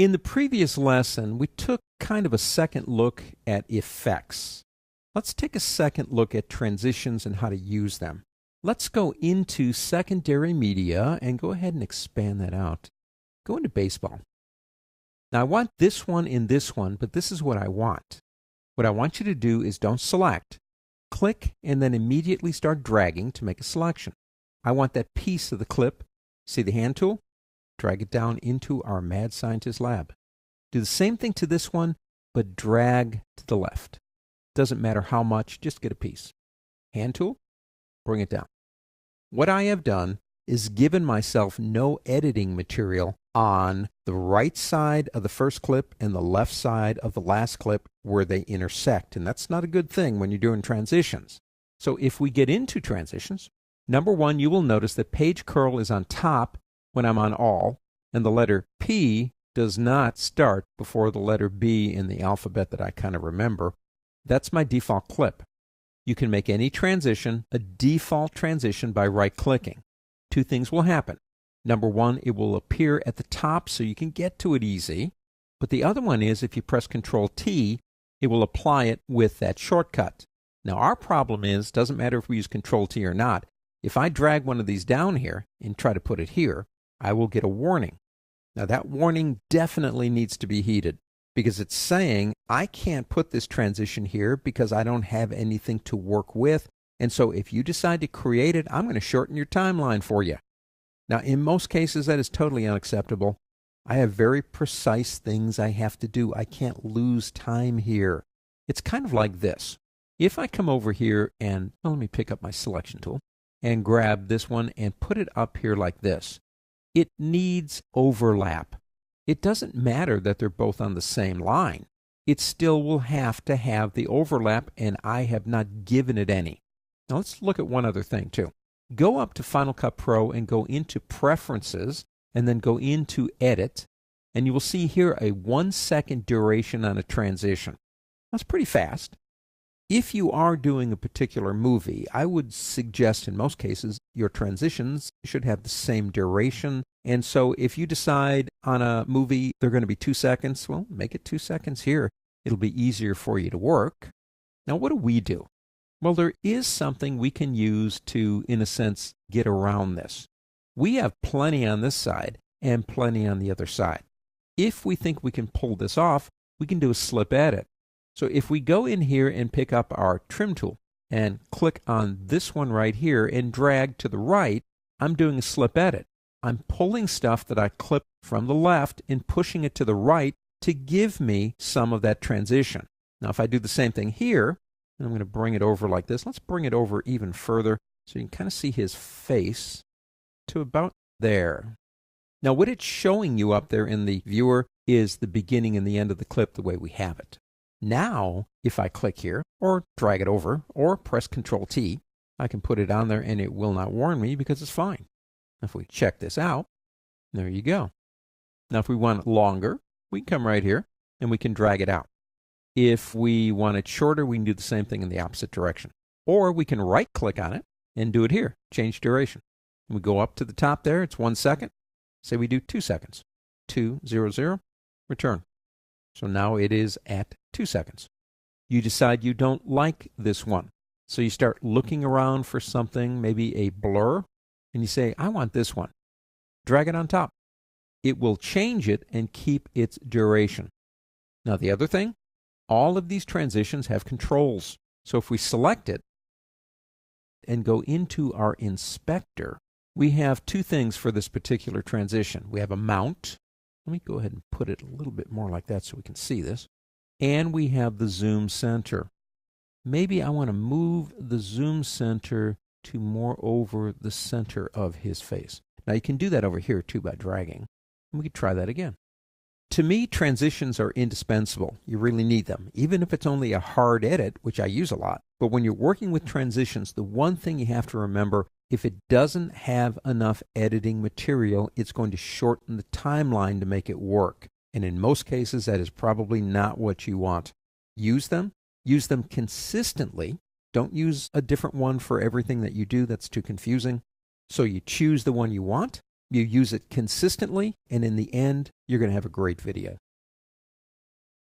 In the previous lesson, we took kind of a second look at effects. Let's take a second look at transitions and how to use them. Let's go into secondary media and go ahead and expand that out. Go into baseball. Now I want this one in this one, but this is what I want. What I want you to do is don't select. Click and then immediately start dragging to make a selection. I want that piece of the clip. See the hand tool? Drag it down into our Mad Scientist lab. Do the same thing to this one, but drag to the left. Doesn't matter how much, just get a piece. Hand tool, bring it down. What I have done is given myself no editing material on the right side of the first clip and the left side of the last clip where they intersect, and that's not a good thing when you're doing transitions. So if we get into transitions, number one, you will notice that page curl is on top when I'm on all, and the letter P does not start before the letter B in the alphabet that I kind of remember. That's my default clip. You can make any transition a default transition by right-clicking. Two things will happen. Number one, it will appear at the top so you can get to it easy. But the other one is if you press Control-T, it will apply it with that shortcut. Now our problem is, doesn't matter if we use Control-T or not, if I drag one of these down here and try to put it here, I will get a warning. Now that warning definitely needs to be heeded because it's saying I can't put this transition here because I don't have anything to work with. And so if you decide to create it, I'm going to shorten your timeline for you. Now in most cases that is totally unacceptable. I have very precise things I have to do. I can't lose time here. It's kind of like this. If I come over here and, well, let me pick up my selection tool and grab this one and put it up here like this. It needs overlap. It doesn't matter that they're both on the same line. It still will have to have the overlap, and I have not given it any. Now let's look at one other thing too. Go up to Final Cut Pro and go into Preferences, and then go into Edit, and you will see here a 1 second duration on a transition. That's pretty fast. If you are doing a particular movie, I would suggest in most cases your transitions should have the same duration. And so if you decide on a movie they're going to be 2 seconds, well, make it 2 seconds here. It'll be easier for you to work. Now, what do? Well, there is something we can use to, in a sense, get around this. We have plenty on this side and plenty on the other side. If we think we can pull this off, we can do a slip edit. So if we go in here and pick up our trim tool and click on this one right here and drag to the right, I'm doing a slip edit. I'm pulling stuff that I clipped from the left and pushing it to the right to give me some of that transition. Now if I do the same thing here, and I'm going to bring it over like this. Let's bring it over even further so you can kind of see his face to about there. Now what it's showing you up there in the viewer is the beginning and the end of the clip the way we have it. Now, if I click here, or drag it over, or press Control-T, I can put it on there and it will not warn me because it's fine. If we check this out, there you go. Now if we want it longer, we can come right here and we can drag it out. If we want it shorter, we can do the same thing in the opposite direction. Or we can right-click on it and do it here, change duration. And we go up to the top there, it's 1 second. Say we do 2 seconds. 2, 0, 0, return. So now it is at 2 seconds. You decide you don't like this one. So you start looking around for something, maybe a blur, and you say, I want this one. Drag it on top. It will change it and keep its duration. Now the other thing, all of these transitions have controls. So if we select it and go into our inspector, we have two things for this particular transition. We have a mount. Let me go ahead and put it a little bit more like that so we can see this. And we have the zoom center. Maybe I want to move the zoom center to more over the center of his face. Now you can do that over here too by dragging. And we could try that again. To me, transitions are indispensable. You really need them, even if it's only a hard edit, which I use a lot. But when you're working with transitions, the one thing you have to remember, if it doesn't have enough editing material, it's going to shorten the timeline to make it work. And in most cases, that is probably not what you want. Use them consistently. Don't use a different one for everything that you do. That's too confusing. So you choose the one you want, You use it consistently, and in the end, you're going to have a great video.